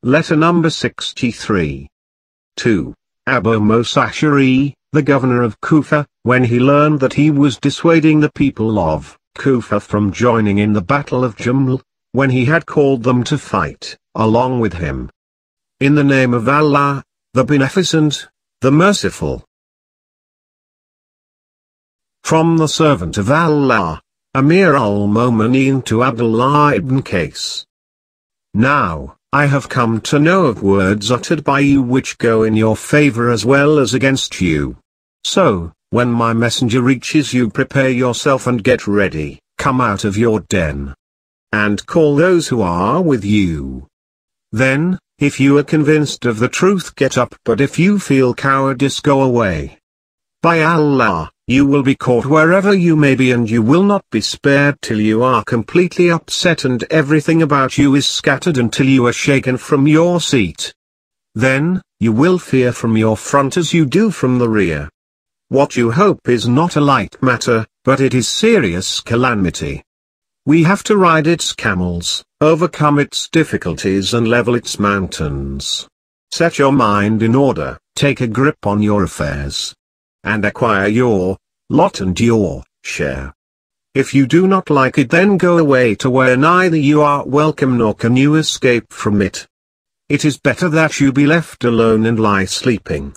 Letter number 63. 2. Abu Musashiri, the governor of Kufa, when he learned that he was dissuading the people of Kufa from joining in the battle of Jamal, when he had called them to fight along with him. In the name of Allah, the Beneficent, the Merciful. From the servant of Allah, Amir al-Mu'mineen to Abdullah ibn Qais. Now, I have come to know of words uttered by you which go in your favor as well as against you. So, when my messenger reaches you, prepare yourself and get ready, come out of your den, and call those who are with you. Then, if you are convinced of the truth, get up, but if you feel cowardice, go away. By Allah, you will be caught wherever you may be, and you will not be spared till you are completely upset and everything about you is scattered until you are shaken from your seat. Then, you will fear from your front as you do from the rear. What you hope is not a light matter, but it is serious calamity. We have to ride its camels, overcome its difficulties and level its mountains. Set your mind in order, take a grip on your affairs, and acquire your lot and your share. If you do not like it, then go away to where neither you are welcome nor can you escape from it. It is better that you be left alone and lie sleeping.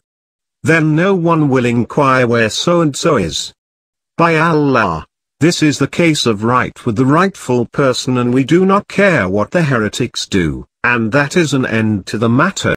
Then no one will inquire where so-and-so is. By Allah, this is the case of right with the rightful person, and we do not care what the heretics do, and that is an end to the matter.